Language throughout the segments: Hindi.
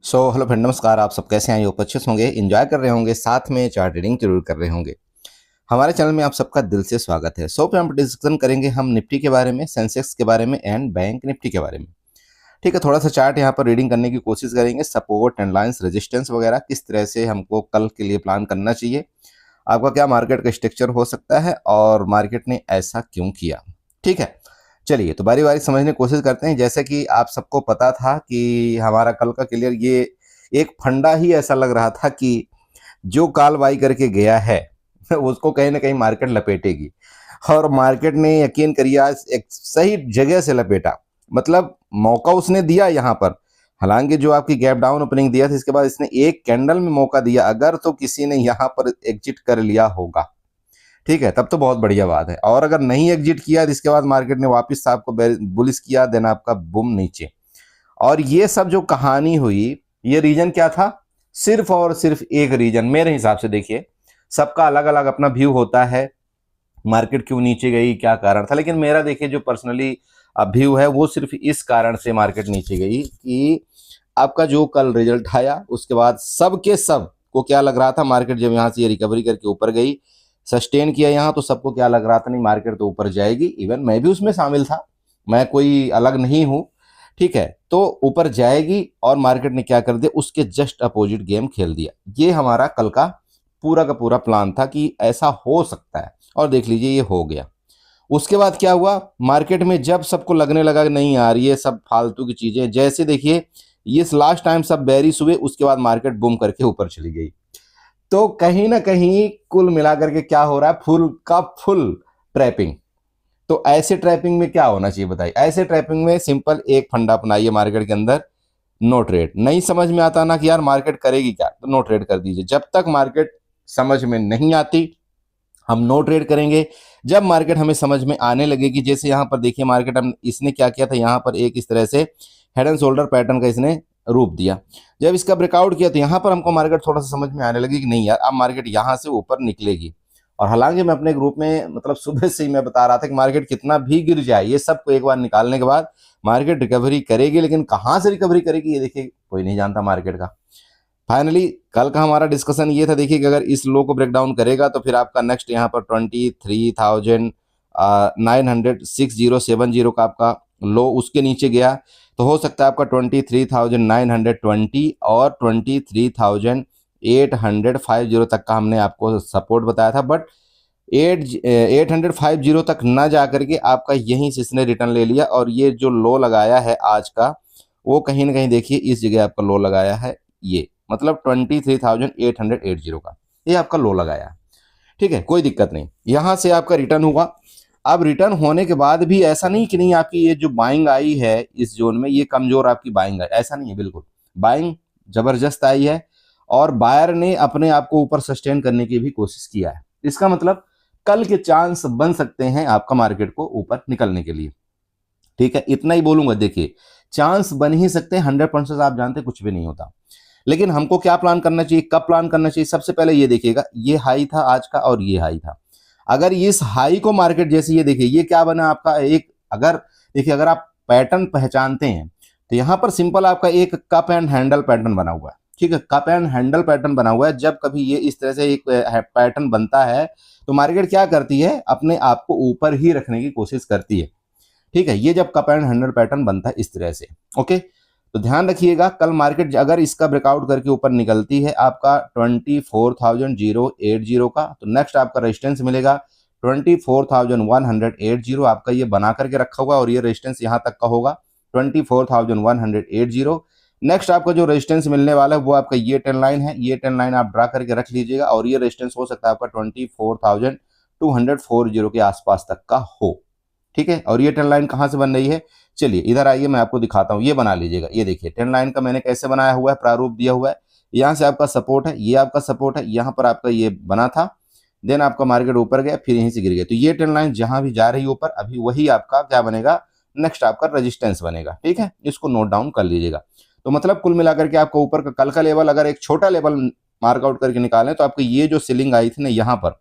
हेलो फ्रेंड, नमस्कार। आप सब कैसे हैं? अच्छे से होंगे, एंजॉय कर रहे होंगे, साथ में चार्ट रीडिंग जरूर कर रहे होंगे। हमारे चैनल में आप सबका दिल से स्वागत है। पे हम डिस्कशन करेंगे हम निफ्टी के बारे में, सेंसेक्स के बारे में एंड बैंक निफ्टी के बारे में। ठीक है, थोड़ा सा चार्ट यहाँ पर रीडिंग करने की कोशिश करेंगे। सपोर्ट एंड लाइंस, रेजिस्टेंस वगैरह किस तरह से हमको कल के लिए प्लान करना चाहिए, आपका क्या मार्केट का स्ट्रक्चर हो सकता है और मार्केट ने ऐसा क्यों किया। ठीक है, चलिए तो बारी बारी समझने की कोशिश करते हैं। जैसे कि आप सबको पता था कि हमारा कल का क्लियर ये एक फंडा ही ऐसा लग रहा था कि जो काल बाई करके गया है उसको कहीं ना कहीं मार्केट लपेटेगी, और मार्केट ने यकीन करिए आज एक सही जगह से लपेटा। मतलब मौका उसने दिया यहाँ पर। हालांकि जो आपकी गैप डाउन ओपनिंग दिया था, इसके बाद इसने एक कैंडल में मौका दिया। अगर तो किसी ने यहाँ पर एग्जिट कर लिया होगा, ठीक है, तब तो बहुत बढ़िया बात है। और अगर नहीं एग्जिट किया तो इसके बाद मार्केट ने वापस आपको बुलिश किया, देन आपका बुम नीचे। और ये सब जो कहानी हुई, ये रीजन क्या था? सिर्फ और सिर्फ एक रीजन मेरे हिसाब से। देखिए, सबका अलग अलग अपना व्यू होता है, मार्केट क्यों नीचे गई, क्या कारण था। लेकिन मेरा देखिए जो पर्सनली व्यू है वो सिर्फ इस कारण से मार्केट नीचे गई कि आपका जो कल रिजल्ट आया उसके बाद सब के सब को क्या लग रहा था, मार्केट जब यहाँ से ये रिकवरी करके ऊपर गई, सस्टेन किया यहाँ, तो सबको क्या लग रहा था, नहीं मार्केट तो ऊपर जाएगी। इवन मैं भी उसमें शामिल था, मैं कोई अलग नहीं हूं। ठीक है, तो ऊपर जाएगी, और मार्केट ने क्या कर दिया, उसके जस्ट अपोजिट गेम खेल दिया। ये हमारा कल का पूरा प्लान था कि ऐसा हो सकता है, और देख लीजिए ये हो गया। उसके बाद क्या हुआ, मार्केट में जब सबको लगने लगा कि नहीं यार ये सब फालतू की चीजें, जैसे देखिए ये लास्ट टाइम सब बेरिश हुए, उसके बाद मार्केट बूम करके ऊपर चली गई। तो कहीं ना कहीं कुल मिलाकर के क्या हो रहा है, फुल का फुल ट्रैपिंग। तो ऐसे ट्रैपिंग में क्या होना चाहिए बताइए? ऐसे ट्रैपिंग में सिंपल एक फंडा अपनाइए मार्केट के अंदर, नो ट्रेड। नहीं समझ में आता ना कि यार मार्केट करेगी क्या, तो नो ट्रेड कर दीजिए। जब तक मार्केट समझ में नहीं आती हम नो ट्रेड करेंगे। जब मार्केट हमें समझ में आने लगेगी, जैसे यहाँ पर देखिए मार्केट हम इसने क्या किया था, यहाँ पर एक इस तरह से हेड एंड शोल्डर पैटर्न का इसने रूप दिया। जब इसका ब्रेकआउट किया तो यहाँ पर हमको मार्केट थोड़ा सा समझ में आने लगी कि नहीं यार अब मार्केट यहाँ से ऊपर निकलेगी। और हालांकि मैं अपने ग्रुप में मतलब सुबह से ही मैं बता रहा था कि मार्केट कितना भी गिर जाए, ये सबको एक बार निकालने के बाद मार्केट रिकवरी करेगी। लेकिन कहाँ से रिकवरी करेगी ये देखिए कोई नहीं जानता मार्केट का। फाइनली कल का हमारा डिस्कशन ये था, देखिए कि अगर इस लो को ब्रेक डाउन करेगा तो फिर आपका नेक्स्ट यहाँ पर 23,960 का आपका लो उसके नीचे गया, तो हो सकता है आपका 23,920 और 23,850 तक का हमने आपको सपोर्ट बताया था। बट 850 तक ना जा करके आपका यहीं से इसने रिटर्न ले लिया, और ये जो लो लगाया है आज का, वो कहीं ना कहीं देखिए इस जगह आपका लो लगाया है। ये मतलब 23,880 का ये आपका लो लगाया। ठीक है, कोई दिक्कत नहीं, यहां से आपका रिटर्न हुआ। अब रिटर्न होने के बाद भी ऐसा नहीं कि नहीं आपकी ये जो बाइंग आई है इस जोन में, ये कमजोर आपकी बाइंग आई, ऐसा नहीं है। बिल्कुल बाइंग जबरदस्त आई है, और बायर ने अपने आप को ऊपर सस्टेन करने की भी कोशिश किया है। इसका मतलब कल के चांस बन सकते हैं आपका मार्केट को ऊपर निकलने के लिए। ठीक है, इतना ही बोलूंगा। देखिए चांस बन ही सकते हैं, 100% आप जानते कुछ भी नहीं होता। लेकिन हमको क्या प्लान करना चाहिए, कब प्लान करना चाहिए? सबसे पहले ये देखिएगा, ये हाई था आज का और ये हाई था। अगर इस हाई को मार्केट जैसे ये देखिए ये क्या बना आपका एक, अगर देखिए अगर आप पैटर्न पहचानते हैं तो यहां पर सिंपल आपका एक कप एंड हैंडल पैटर्न बना हुआ है। ठीक है, कप एंड हैंडल पैटर्न बना हुआ है। जब कभी ये इस तरह से एक पैटर्न बनता है तो मार्केट क्या करती है, अपने आप को ऊपर ही रखने की कोशिश करती है। ठीक है, ये जब कप एंड हैंडल पैटर्न बनता है इस तरह से, ओके, तो ध्यान रखिएगा कल मार्केट अगर इसका ब्रेकआउट करके ऊपर निकलती है आपका 24,080 का, तो नेक्स्ट आपका रेजिस्टेंस मिलेगा 24,180। आपका ये बना करके रखा हुआ, और ये रेजिस्टेंस यहाँ तक का होगा 24,180। नेक्स्ट आपका जो रेजिस्टेंस मिलने वाला है वो आपका ये टेन लाइन है, ये टेन लाइन आप ड्रा करके रख लीजिएगा, और ये रेजिस्टेंस हो सकता है आपका 24,240 के आसपास तक का हो। ठीक है, और ये टेन लाइन कहाँ से बन रही है, चलिए इधर आइए मैं आपको दिखाता हूँ। ये बना लीजिएगा, ये देखिए टेन लाइन का मैंने कैसे बनाया हुआ है, प्रारूप दिया हुआ है। यहाँ से आपका सपोर्ट है, ये आपका सपोर्ट है, यहाँ पर आपका ये बना था, देन आपका मार्केट ऊपर गया, फिर यहीं से गिर गया। तो ये टेन लाइन जहां भी जा रही है ऊपर, अभी वही आपका क्या बनेगा, नेक्स्ट आपका रेजिस्टेंस बनेगा। ठीक है, इसको नोट डाउन कर लीजिएगा। तो मतलब कुल मिलाकर के आपको ऊपर का कल का लेवल अगर एक छोटा लेवल मार्कआउट करके निकालें तो आपको ये जो सेलिंग आई थी ना यहाँ पर,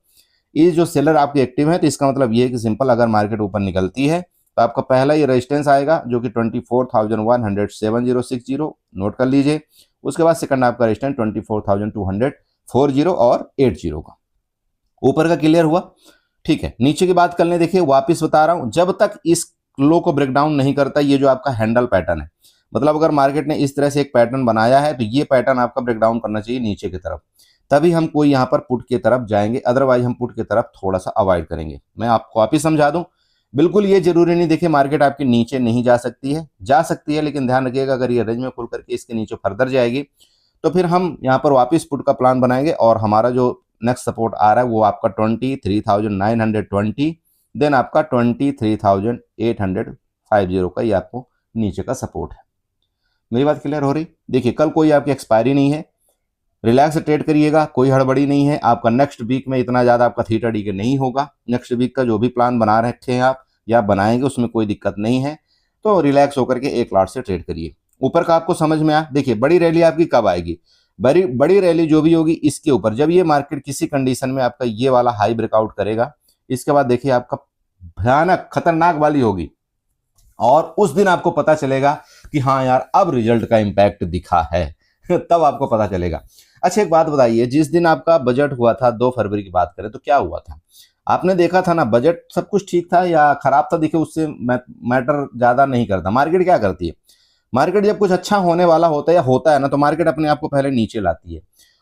ये जो सेलर आपके एक्टिव है, तो इसका मतलब ये है कि सिंपल अगर मार्केट ऊपर निकलती है तो आपका पहला ये रेजिस्टेंस आएगा जो कि 24,107.060, नोट कर लीजिए। उसके बाद सेकंड आपका रेजिस्टेंस 24,240 और 80 का। ऊपर का क्लियर हुआ? ठीक है, नीचे की बात कर लें। देखिए वापिस बता रहा हूं, जब तक इस लो को ब्रेक डाउन नहीं करता, ये जो आपका हैंडल पैटर्न है, मतलब अगर मार्केट ने इस तरह से एक पैटर्न बनाया है तो ये पैटर्न आपका ब्रेक डाउन करना चाहिए नीचे की तरफ, तभी हम कोई यहाँ पर पुट की तरफ जाएंगे, अदरवाइज हम पुट की तरफ थोड़ा सा अवॉइड करेंगे। मैं आपको वापिस समझा दूं, बिल्कुल ये जरूरी नहीं, देखिए मार्केट आपकी नीचे नहीं जा सकती है, जा सकती है, लेकिन ध्यान रखिएगा अगर ये रेंज में खुल करके इसके नीचे फर्दर जाएगी तो फिर हम यहाँ पर वापस पुट का प्लान बनाएंगे और हमारा जो नेक्स्ट सपोर्ट आ रहा है वो आपका 23,920, देन आपका 23,850 का ये आपको नीचे का सपोर्ट है। मेरी बात क्लियर हो रही? देखिए कल कोई आपकी एक्सपायरी नहीं है, रिलैक्स ट्रेड करिएगा, कोई हड़बड़ी नहीं है। आपका नेक्स्ट वीक में इतना ज़्यादा आपका थीटा डी के नहीं होगा। नेक्स्ट वीक का जो भी प्लान बना रखे हैं आप या बनाएंगे उसमें कोई दिक्कत नहीं है, तो रिलैक्स होकर के एक लॉट से ट्रेड करिए। ऊपर का आपको समझ में आया? देखिए बड़ी रैली आपकी कब आएगी? बड़ी रैली जो भी होगी इसके ऊपर, जब ये मार्केट किसी कंडीशन में आपका ये वाला हाई ब्रेकआउट करेगा, इसके बाद देखिए आपका भयानक खतरनाक वाली होगी और उस दिन आपको पता चलेगा कि हाँ यार अब रिजल्ट का इंपैक्ट दिखा है तब आपको पता चलेगा। अच्छा एक बात बताइए, जिस दिन आपका बजट हुआ था 2 फरवरी की बात करें तो क्या हुआ था? आपने देखा था ना, बजट सब कुछ ठीक था या खराब था, देखिए उससे मैटर ज्यादा नहीं करता। मार्केट क्या करती है, मार्केट जब कुछ अच्छा होने वाला होता है या होता है ना, तो मार्केट अपने आप को पहले नीचे लाती है।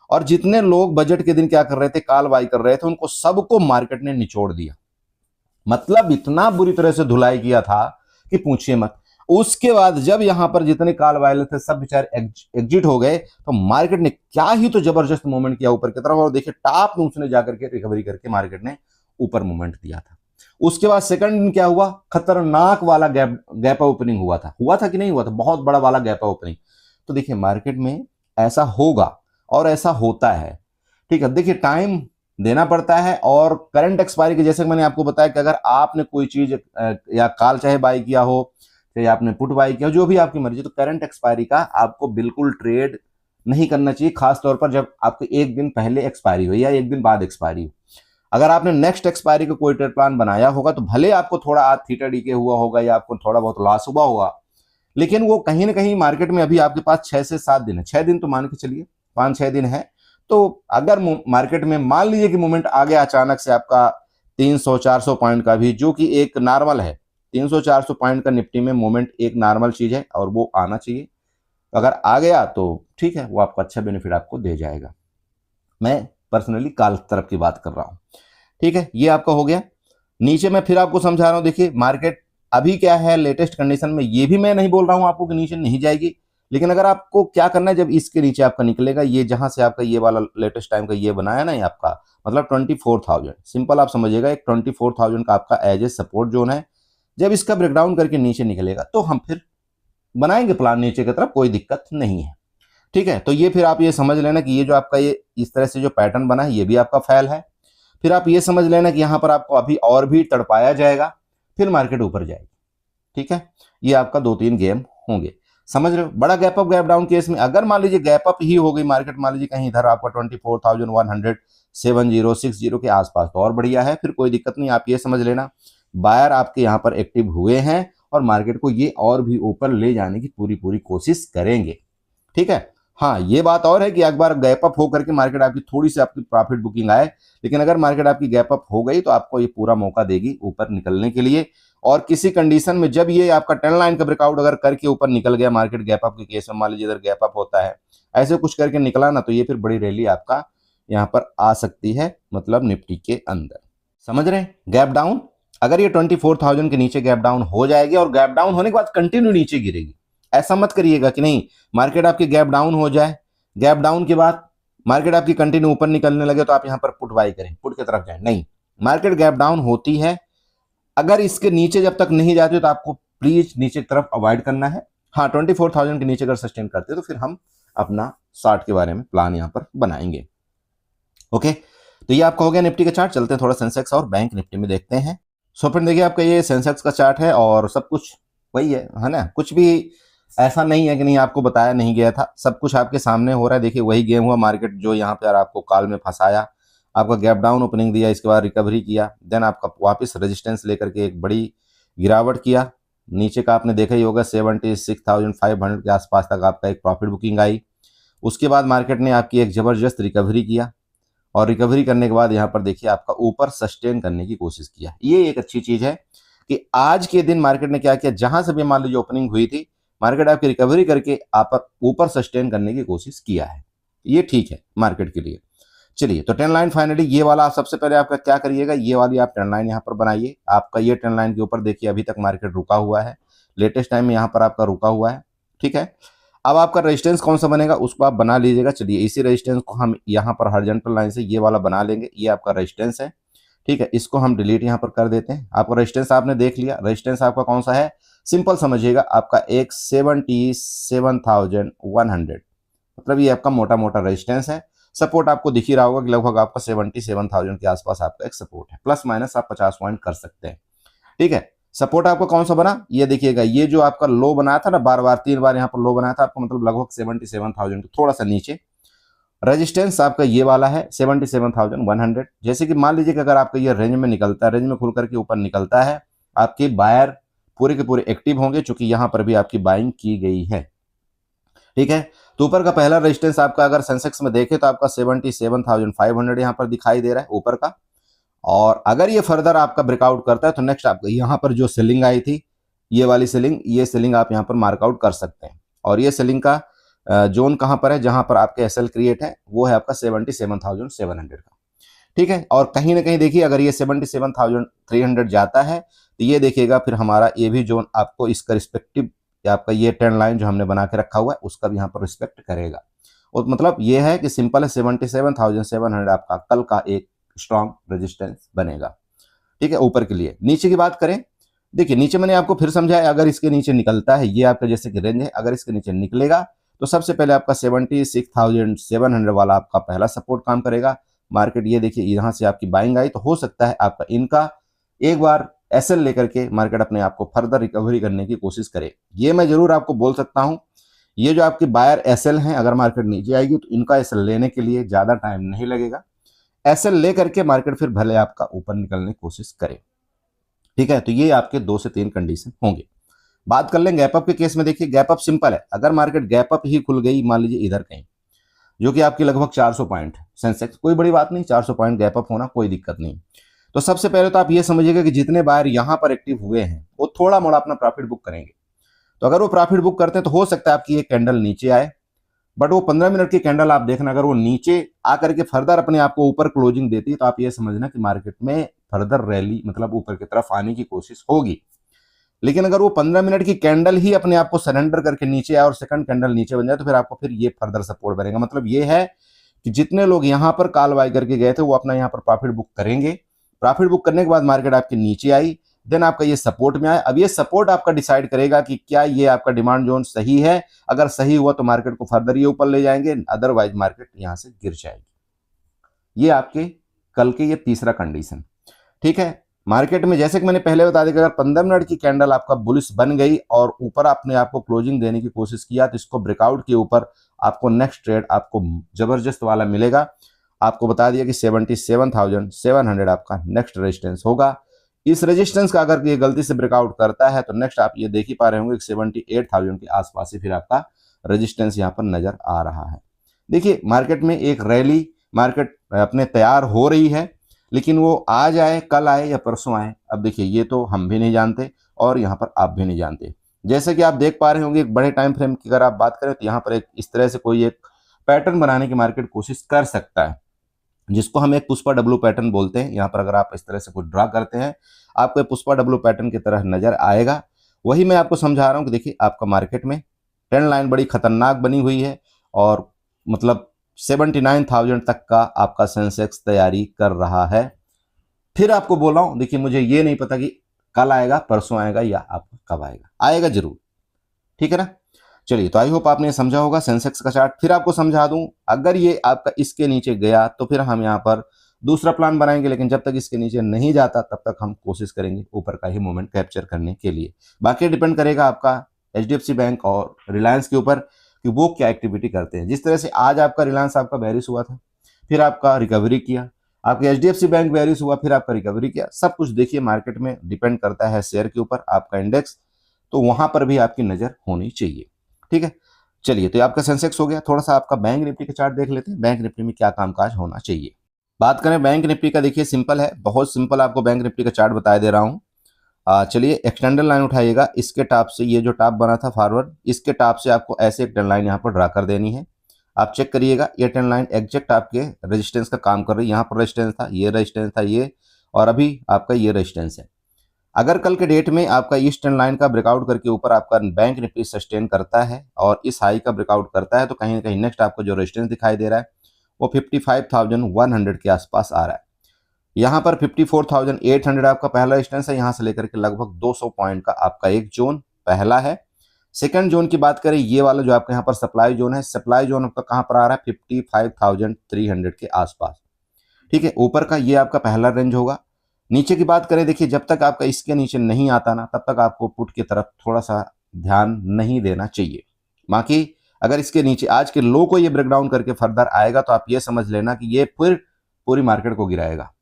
और जितने लोग बजट के दिन क्या कर रहे थे, काल बाई कर रहे थे, उनको सबको मार्केट ने निचोड़ दिया। मतलब इतना बुरी तरह से धुलाई किया था कि पूछिए मत। उसके बाद जब यहां पर जितने काल वाले थे सब बेचारे एग्जिट हो गए, तो मार्केट ने क्या ही तो जबरदस्त मूवमेंट किया ऊपर की तरफ, और देखिए टॉप में उसने जाकर के रिकवरी करके मार्केट ने ऊपर मूवमेंट दिया था। उसके बाद सेकंड दिन क्या हुआ, खतरनाक वाला गैप ओपनिंग हुआ था कि नहीं हुआ था? बहुत बड़ा वाला गैप ओपनिंग। तो देखिए मार्केट में ऐसा होगा और ऐसा होता है, ठीक है। देखिए टाइम देना पड़ता है, और करंट एक्सपायरी के जैसे मैंने आपको बताया कि अगर आपने कोई चीज या काल चाहे बाई किया हो या आपने पुट बाई किया हो, जो भी आपकी मर्जी, तो करंट एक्सपायरी का आपको बिल्कुल ट्रेड नहीं करना चाहिए, खास तौर पर जब आपको एक दिन पहले एक्सपायरी हो या एक दिन बाद एक्सपायरी हो। अगर आपने नेक्स्ट एक्सपायरी का कोई ट्रेड प्लान बनाया होगा तो भले आपको थोड़ा आज थीटा डी के हुआ होगा या आपको थोड़ा बहुत लॉस हुआ होगा, लेकिन वो कहीं ना कहीं मार्केट में अभी आपके पास 6 से 7 दिन है, 6 दिन तो मान के चलिए, 5-6 दिन है। तो अगर मार्केट में मान लीजिए कि मूवमेंट आ गया अचानक से आपका 300-400 पॉइंट का भी, जो कि एक नॉर्मल है, 300-400 पॉइंट का निफ्टी में मूवमेंट एक नॉर्मल चीज है और वो आना चाहिए। अगर आ गया तो ठीक है, वो आपको अच्छा बेनिफिट आपको दे जाएगा। मैं पर्सनली काल तरफ की बात कर रहा हूं, ठीक है। ये आपका हो गया। नीचे मैं फिर आपको समझा रहा हूं, देखिए मार्केट अभी क्या है लेटेस्ट कंडीशन में, ये भी मैं नहीं बोल रहा हूं आपको कि नीचे नहीं जाएगी, लेकिन अगर आपको क्या करना है, जब इसके नीचे आपका निकलेगा, ये जहां से आपका ये वाला लेटेस्ट टाइम का ये बनाया ना, ये आपका मतलब 24,000, सिंपल आप समझिएगा, एक 24,000 का आपका एज ए सपोर्ट जोन है। जब इसका ब्रेकडाउन करके नीचे निकलेगा तो हम फिर बनाएंगे प्लान नीचे की तरफ, कोई दिक्कत नहीं है, ठीक है। तो ये फिर आप ये समझ लेना कि ये जो आपका ये इस तरह से जो पैटर्न बना है ये भी आपका फेल है। फिर आप ये समझ लेना कि यहां पर आपको अभी और भी तड़पाया जाएगा, फिर मार्केट ऊपर जाएगी, ठीक है। ये आपका 2-3 गेम होंगे, समझ रहे हो? बड़ा gap up gap down case में अगर मान लीजिए गैप अप ही हो गई मार्केट, मान लीजिए कहीं इधर आपका 24,170-60 के आसपास, तो और बढ़िया है, फिर कोई दिक्कत नहीं। आप ये समझ लेना बायर आपके यहाँ पर एक्टिव हुए हैं और मार्केट को ये और भी ऊपर ले जाने की पूरी कोशिश करेंगे, ठीक है। हाँ ये बात और है कि एक बार गैप अप होकर के मार्केट आपकी थोड़ी सी आपकी प्रॉफिट बुकिंग आए, लेकिन अगर मार्केट आपकी गैप अप हो गई तो आपको ये पूरा मौका देगी ऊपर निकलने के लिए। और किसी कंडीशन में जब ये आपका 10 लाइन का ब्रेकआउट अगर करके ऊपर निकल गया मार्केट, गैप अप के केस में मान लीजिए इधर गैप अप होता है, ऐसे कुछ करके निकला ना, तो ये फिर बड़ी रैली आपका यहाँ पर आ सकती है, मतलब निफ्टी के अंदर, समझ रहे हैं। गैप डाउन अगर ये 24,000 के नीचे गैप डाउन हो जाएगी और गैप डाउन होने के बाद कंटिन्यू नीचे गिरेगी, ऐसा मत करिएगा कि नहीं मार्केट आपकी गैप डाउन हो जाए, गैप डाउन के बाद मार्केट आपकी कंटिन्यू ऊपर निकलने लगे तो आप यहां पर पुट बाई करें, पुट की तरफ जाए, नहीं। मार्केट गैप डाउन होती है, अगर इसके नीचे जब तक नहीं जाती तो आपको प्लीज नीचे की तरफ अवॉइड करना है। हाँ 24,000 के नीचे अगर सस्टेन करते तो फिर हम अपना 60 के बारे में प्लान यहां पर बनाएंगे, ओके। तो ये आपका हो गया निफ्टी का चार्ट। चलते हैं थोड़ा सेंसेक्स और बैंक निफ्टी में देखते हैं। सो फ्रेंड देखिए आपका ये सेंसेक्स का चार्ट है और सब कुछ वही है ना, कुछ भी ऐसा नहीं है कि नहीं आपको बताया नहीं गया था, सब कुछ आपके सामने हो रहा है। देखिए वही गेम हुआ, मार्केट जो यहाँ पर आपको काल में फंसाया, आपका गैप डाउन ओपनिंग दिया, इसके बाद रिकवरी किया, देन आपका वापस रेजिस्टेंस लेकर के एक बड़ी गिरावट किया, नीचे का आपने देखा ही होगा 76,500 के आसपास तक आपका एक प्रॉफिट बुकिंग आई। उसके बाद मार्केट ने आपकी एक ज़बरदस्त रिकवरी किया और रिकवरी करने के बाद यहाँ पर देखिए आपका ऊपर सस्टेन करने की कोशिश किया। ये एक अच्छी चीज़ है कि आज के दिन मार्केट ने क्या किया, जहां से भी मान लीजिए ओपनिंग हुई थी, मार्केट आपकी रिकवरी करके आप ऊपर सस्टेन करने की कोशिश किया है। ये ठीक है मार्केट के लिए। चलिए, तो ट्रेंड लाइन फाइनली ये वाला आप सबसे पहले आपका क्या करिएगा, ये वाली आप ट्रेंड लाइन यहाँ पर बनाइए। आपका ये ट्रेंड लाइन के ऊपर देखिए अभी तक मार्केट रुका हुआ है, लेटेस्ट टाइम में यहाँ पर आपका रुका हुआ है। ठीक है, अब आपका रेजिस्टेंस कौन सा बनेगा उसको आप बना लीजिएगा। चलिए, इसी रेजिस्टेंस को हम यहाँ पर हॉरिजॉन्टल लाइन से ये वाला बना लेंगे। ये आपका रेजिस्टेंस है। ठीक है, इसको हम डिलीट यहाँ पर कर देते हैं। आपका रेजिस्टेंस आपने देख लिया। रेजिस्टेंस आपका कौन सा है, सिंपल समझिएगा, आपका एक 77,100, मतलब ये आपका मोटा मोटा रेजिस्टेंस है। सपोर्ट आपको दिख ही रहा होगा कि लगभग आपका 77,000 के आसपास आपका एक सपोर्ट है, प्लस माइनस आप 50 पॉइंट कर सकते हैं। ठीक है, सपोर्ट आपका कौन सा बना, ये देखिएगा, ये जो आपका लो बनाया था ना, बार बार 3 बार यहाँ पर लो बनाया था आपको, मतलब लगभग 77,000 के थोड़ा सा नीचे। रेजिस्टेंस आपका ये वाला है 77,100। जैसे कि मान लीजिए कि अगर आपका ये रेंज में निकलता है, रेंज में खुल करके ऊपर निकलता है, आपके बायर पूरे के पूरे एक्टिव होंगे, चूंकि यहां पर भी आपकी बाइंग की गई है। ठीक है, तो ऊपर का पहला रेजिस्टेंस आपका अगर सेंसेक्स में देखें तो आपका 77,500 यहां पर दिखाई दे रहा है ऊपर का। और अगर ये फर्दर आपका ब्रेकआउट करता है तो नेक्स्ट आपका यहाँ पर जो सेलिंग आई थी, ये वाली सेलिंग, ये सेलिंग आप यहाँ पर मार्कआउट कर सकते हैं। और ये सेलिंग का जोन कहां पर है, जहां पर आपके एसएल क्रिएट है, वो है आपका 77,700 का। ठीक है, और कहीं ना कहीं देखिए अगर ये 77,300 जाता है तो ये देखिएगा फिर हमारा ये भी जोन आपको इसका रिस्पेक्टिव, आपका ये ट्रेंड लाइन जो हमने बना के रखा हुआ है उसका भी यहाँ पर रिस्पेक्ट करेगा। और मतलब ये है कि सिंपल है, 77,700 आपका कल का एक स्ट्रॉन्ग रेजिस्टेंस बनेगा। ठीक है, ऊपर के लिए। नीचे की बात करें, देखिए नीचे मैंने आपको फिर समझाया, अगर इसके नीचे निकलता है, ये आपका जैसे कि रेंज है, अगर इसके नीचे निकलेगा तो सबसे पहले आपका 76,700 वाला आपका पहला सपोर्ट काम करेगा। मार्केट ये देखिए यहां से आपकी बाइंग आई, तो हो सकता है आपका इनका एक बार एसएल लेकर के मार्केट अपने आप को फर्दर रिकवरी करने की कोशिश करे। ये मैं जरूर आपको बोल सकता हूं, ये जो आपके बायर एसएल हैं, अगर मार्केट नीचे आएगी तो इनका एसएल लेने के लिए ज्यादा टाइम नहीं लगेगा। एसएल लेकर के मार्केट फिर भले आपका ऊपर निकलने की कोशिश करे। ठीक है, तो ये आपके 2 से 3 कंडीशन होंगे। बात कर लें गैप अप के केस में, देखिए गैप अप सिंपल है, अगर मार्केट गैप अप ही खुल गई मान लीजिए इधर कहीं, जो कि आपकी लगभग 400 पॉइंट सेंसेक्स, कोई बड़ी बात नहीं, 400 पॉइंट गैप अप होना कोई दिक्कत नहीं। तो सबसे पहले तो आप ये समझिएगा कि जितने बायर यहां पर एक्टिव हुए हैं वो थोड़ा मोड़ा अपना प्रॉफिट बुक करेंगे। तो अगर वो प्रॉफिट बुक करते हैं तो हो सकता है आपकी ये कैंडल नीचे आए, बट वो 15 मिनट की कैंडल आप देखना, अगर वो नीचे आकर के फर्दर अपने आप को ऊपर क्लोजिंग देती है तो आप ये समझना कि मार्केट में फर्दर रैली मतलब ऊपर की तरफ आने की कोशिश होगी। लेकिन अगर वो 15 मिनट की कैंडल ही अपने आप को सरेंडर करके नीचे आए और सेकंड कैंडल नीचे बन जाए तो फिर आपको फिर ये फर्दर सपोर्ट बनेगा। मतलब ये है कि जितने लोग यहां पर कॉल बाय करके गए थे वो अपना यहाँ पर प्रॉफिट बुक करेंगे। प्रॉफिट बुक करने के बाद मार्केट आपके नीचे आई, देन आपका ये सपोर्ट में आया। अब ये सपोर्ट आपका डिसाइड करेगा कि क्या ये आपका डिमांड जोन सही है, अगर सही हुआ तो मार्केट को फर्दर ये ऊपर ले जाएंगे, अदरवाइज मार्केट यहां से गिर जाएगी। ये आपके कल के ये तीसरा कंडीशन। ठीक है, मार्केट में जैसे कि मैंने पहले बता दिया, अगर 15 मिनट की कैंडल आपका बुलिश बन गई और ऊपर अपने आप को क्लोजिंग देने की कोशिश किया तो इसको ब्रेकआउट के ऊपर आपको नेक्स्ट ट्रेड आपको जबरदस्त वाला मिलेगा। आपको बता दिया कि 77,700 आपका नेक्स्ट रेजिस्टेंस होगा। इस रेजिस्टेंस का अगर ये गलती से ब्रेकआउट करता है तो नेक्स्ट आप ये देख ही पा रहे होंगे 78,000 के आसपास ही फिर आपका रेजिस्टेंस यहाँ पर नजर आ रहा है। देखिए मार्केट में एक रैली मार्केट अपने तैयार हो रही है, लेकिन वो आज आए, कल आए या परसों आए, अब देखिए ये तो हम भी नहीं जानते और यहाँ पर आप भी नहीं जानते। जैसे कि आप देख पा रहे होंगे एक बड़े टाइम फ्रेम की अगर आप बात करें तो यहाँ पर एक इस तरह से कोई एक पैटर्न बनाने की मार्केट कोशिश कर सकता है, जिसको हम एक पुष्पा डब्लू पैटर्न बोलते हैं। यहाँ पर अगर आप इस तरह से कुछ ड्रा करते हैं आपको पुष्पा डब्लू पैटर्न की तरह नजर आएगा। वही मैं आपको समझा रहा हूँ कि देखिए आपका मार्केट में ट्रेंड लाइन बड़ी खतरनाक बनी हुई है और मतलब 79,000 तक का आपका सेंसेक्स तैयारी कर रहा है। फिर आपको बोल रहा हूं, देखिए मुझे ये नहीं पता कि कल आएगा, परसों आएगा या आपका कब आएगा, आएगा जरूर। ठीक है ना। चलिए, तो आई होप आपने समझा होगा सेंसेक्स का चार्ट। फिर आपको समझा दूं, अगर ये आपका इसके नीचे गया तो फिर हम यहाँ पर दूसरा प्लान बनाएंगे, लेकिन जब तक इसके नीचे नहीं जाता तब तक हम कोशिश करेंगे ऊपर का ही मोमेंट कैप्चर करने के लिए। बाकी डिपेंड करेगा आपका एचडीएफसी बैंक और रिलायंस के ऊपर कि वो क्या एक्टिविटी करते हैं। जिस तरह से आज आपका रिलायंस आपका बेरिश हुआ था, फिर आपका रिकवरी किया, आपका एचडीएफसी बैंक बेरिश हुआ, फिर आपका रिकवरी किया। सब कुछ देखिए मार्केट में डिपेंड करता है शेयर के ऊपर, आपका इंडेक्स तो वहां पर भी आपकी नजर होनी चाहिए। ठीक है, चलिए, तो ये आपका सेंसेक्स हो गया। थोड़ा सा आपका बैंक निफ्टी का चार्ट देख लेते हैं, बैंक निफ्टी में क्या कामकाज होना चाहिए। बात करें बैंक निफ्टी का, देखिए सिंपल है, बहुत सिंपल आपको बैंक निफ्टी का चार्ट बता दे रहा हूँ। चलिए, एक्सटेंडर लाइन उठाइएगा, इसके टॉप से ये जो टॉप बना था फॉरवर्ड, इसके टॉप से आपको ऐसे एक ट्रेंड लाइन यहाँ पर ड्रा कर देनी है। आप चेक करिएगा, ये ट्रेंड लाइन एग्जैक्ट आपके रेजिस्टेंस का काम कर रही है। यहाँ पर रेजिस्टेंस था, ये रेजिस्टेंस था, ये, और अभी आपका ये रेजिस्टेंस है। अगर कल के डेट में आपका इस ट्रेंड लाइन का ब्रेकआउट करके ऊपर आपका बैंक निफ्टी सस्टेन करता है और इस हाई का ब्रेकआउट करता है, तो कहीं ना कहीं नेक्स्ट आपको जो रेजिस्टेंस दिखाई दे रहा है वो 55,100 के आसपास आ रहा है। यहाँ पर 54,800 आपका पहला रेजिस्टेंस है, यहाँ से लेकर के लगभग 200 पॉइंट का आपका एक जोन पहला है। सेकंड जोन की बात करें, ये वाला जो आपका यहाँ पर सप्लाई जोन है, सप्लाई जोन आपका कहाँ पर आ रहा है, 55,300 के आसपास। ठीक है, ऊपर का ये आपका पहला रेंज होगा। नीचे की बात करें, देखिए जब तक आपका इसके नीचे नहीं आता ना, तब तक आपको पुट की तरफ थोड़ा सा ध्यान नहीं देना चाहिए। बाकी अगर इसके नीचे आज के लो को ये ब्रेकडाउन करके फर्दर आएगा, तो आप ये समझ लेना कि ये फिर पूरी मार्केट को गिराएगा।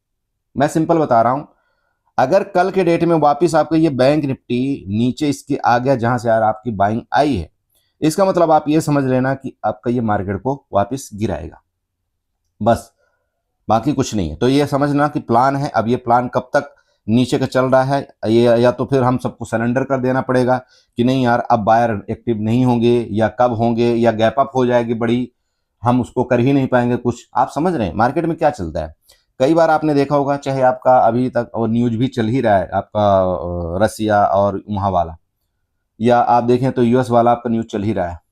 मैं सिंपल बता रहा हूं, अगर कल के डेट में वापस आपका ये बैंक निफ्टी नीचे इसके आ गया जहां से यार आपकी बाइंग आई है, इसका मतलब आप ये समझ लेना कि आपका ये मार्केट को वापस गिराएगा, बस, बाकी कुछ नहीं है। तो ये समझना कि प्लान है। अब ये प्लान कब तक नीचे का चल रहा है, ये या तो फिर हम सबको सरेंडर कर देना पड़ेगा कि नहीं यार अब बायर एक्टिव नहीं होंगे, या कब होंगे, या गैप अप हो जाएगी बड़ी, हम उसको कर ही नहीं पाएंगे कुछ। आप समझ रहे हैं मार्केट में क्या चलता है। कई बार आपने देखा होगा, चाहे आपका अभी तक और न्यूज भी चल ही रहा है आपका रसिया और वहाँ वाला, या आप देखें तो यूएस वाला आपका न्यूज चल ही रहा है।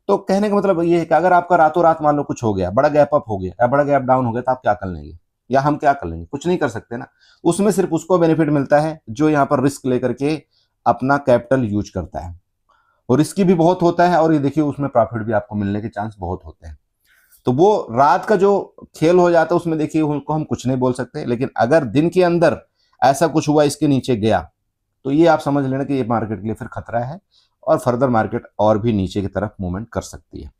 तो कहने का मतलब ये है कि अगर आपका रातों रात मान लो कुछ हो गया, बड़ा गैप अप हो गया या बड़ा गैप डाउन हो गया, तो आप क्या कर लेंगे, या हम क्या कर लेंगे, कुछ नहीं कर सकते ना। उसमें सिर्फ उसको बेनिफिट मिलता है जो यहाँ पर रिस्क लेकर के अपना कैपिटल यूज करता है, और रिस्की भी बहुत होता है, और ये देखिए उसमें प्रॉफिट भी आपको मिलने के चांस बहुत होते हैं। तो वो रात का जो खेल हो जाता है उसमें देखिए उनको हम कुछ नहीं बोल सकते, लेकिन अगर दिन के अंदर ऐसा कुछ हुआ, इसके नीचे गया, तो ये आप समझ लेना कि ये मार्केट के लिए फिर खतरा है, और फर्दर मार्केट और भी नीचे की तरफ मूवमेंट कर सकती है।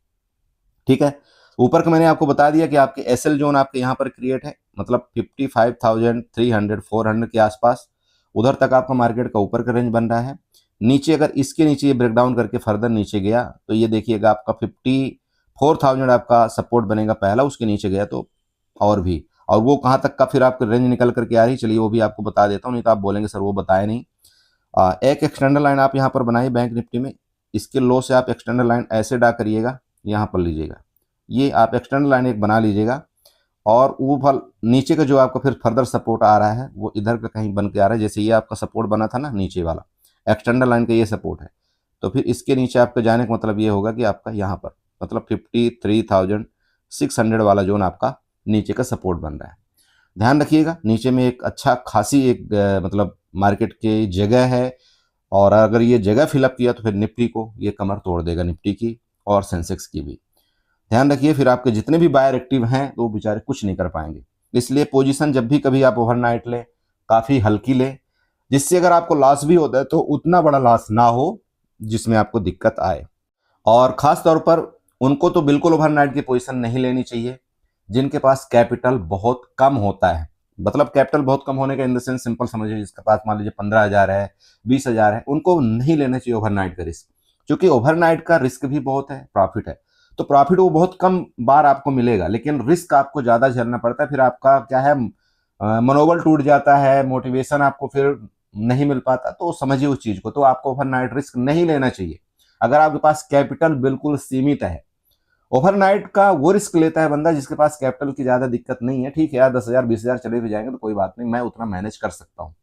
ठीक है, ऊपर का मैंने आपको बता दिया कि आपके एसएल जोन आपके यहाँ पर क्रिएट है, मतलब 55,300 400 के आसपास, उधर तक आपका मार्केट का ऊपर का रेंज बन रहा है। नीचे अगर इसके नीचे ये ब्रेकडाउन करके फर्दर नीचे गया, तो ये देखिएगा आपका 54,000 आपका सपोर्ट बनेगा पहला, उसके नीचे गया तो और भी, और वो कहाँ तक का फिर आपका रेंज निकल करके आ रही, चलिए वो भी आपको बता देता हूँ, नहीं तो आप बोलेंगे सर वो बताया नहीं। एक एक्सटेंडर लाइन आप यहाँ पर बनाइए बैंक निफ्टी में, इसके लो से आप एक्सटेंडर लाइन ऐसे ड्रा करिएगा, यहाँ पर लीजिएगा, ये आप एक्सटेंडर लाइन एक बना लीजिएगा, और ऊपर नीचे का जो आपका फिर फर्दर सपोर्ट आ रहा है वो इधर का कहीं बन के आ रहा है, जैसे ये आपका सपोर्ट बना था ना नीचे वाला, एक्सटेंडर लाइन का ये सपोर्ट है, तो फिर इसके नीचे आपका जाने का मतलब ये होगा कि आपका यहाँ पर मतलब 53,600 वाला जोन आपका नीचे का सपोर्ट बन रहा है। ध्यान रखिएगा, नीचे में एक अच्छा खासी एक मतलब मार्केट की जगह है, और अगर ये जगह फिलअप किया तो फिर निफ्टी को ये कमर तोड़ देगा, निफ्टी की और सेंसेक्स की भी। ध्यान रखिए, फिर आपके जितने भी बायर एक्टिव हैं तो वो बेचारे कुछ नहीं कर पाएंगे। इसलिए पोजीशन जब भी कभी आप ओवरनाइट लें, काफ़ी हल्की लें, जिससे अगर आपको लॉस भी होता है तो उतना बड़ा लॉस ना हो जिसमें आपको दिक्कत आए। और ख़ास तौर पर उनको तो बिल्कुल ओवरनाइट की पोजीशन नहीं लेनी चाहिए जिनके पास कैपिटल बहुत कम होता है। मतलब कैपिटल बहुत कम होने का इन द सेंस सिंपल समझिए, जिसके पास मान लीजिए 15,000 है, 20,000 है, उनको नहीं लेना चाहिए ओवरनाइट का रिस्क, क्योंकि ओवरनाइट का रिस्क भी बहुत है, प्रॉफिट है तो प्रॉफिट वो बहुत कम बार आपको मिलेगा, लेकिन रिस्क आपको ज़्यादा झेलना पड़ता है। फिर आपका क्या है, मनोबल टूट जाता है, मोटिवेशन आपको फिर नहीं मिल पाता। तो समझिए उस चीज़ को, तो आपको ओवरनाइट रिस्क नहीं लेना चाहिए अगर आपके पास कैपिटल बिल्कुल सीमित है। ओवरनाइट का वो रिस्क लेता है बंदा जिसके पास कैपिटल की ज्यादा दिक्कत नहीं है। ठीक है यार, 10,000 20,000 चले भी जाएंगे तो कोई बात नहीं, मैं उतना मैनेज कर सकता हूँ।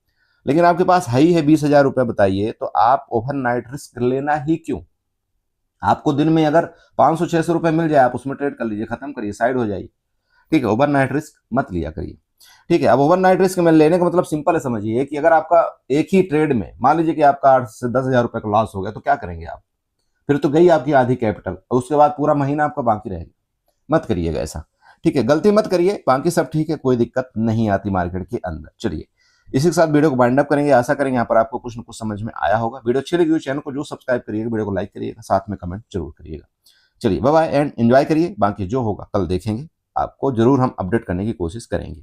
लेकिन आपके पास हाई है 20,000 रुपये, बताइए तो आप ओवरनाइट रिस्क लेना ही क्यों। आपको दिन में अगर 500-600 रुपये मिल जाए, आप उसमें ट्रेड कर लीजिए, खत्म करिए, साइड हो जाइए। ठीक है, ओवरनाइट रिस्क मत लिया करिए। ठीक है, अब ओवरनाइट रिस्क में लेने का मतलब सिंपल है, समझिए कि अगर आपका एक ही ट्रेड में मान लीजिए कि आपका 8 से 10,000 रुपये का लॉस हो गया, तो क्या करेंगे आप, फिर तो गई आपकी आधी कैपिटल, और उसके बाद पूरा महीना आपका बाकी रहेगा। मत करिएगा ऐसा, ठीक है, गलती मत करिए, बाकी सब ठीक है, कोई दिक्कत नहीं आती मार्केट के अंदर। चलिए, इसी के साथ वीडियो को बाइंड अप करेंगे। आशा करेंगे यहाँ पर आपको कुछ न कुछ समझ में आया होगा। वीडियो अच्छी लगी हो चैनल को जो सब्सक्राइब करिएगा, वीडियो को लाइक करिएगा, साथ में कमेंट जरूर करिएगा। चलिए, बाय बाय एंड एंजॉय करिए, बाकी जो होगा कल देखेंगे, आपको जरूर हम अपडेट करने की कोशिश करेंगे।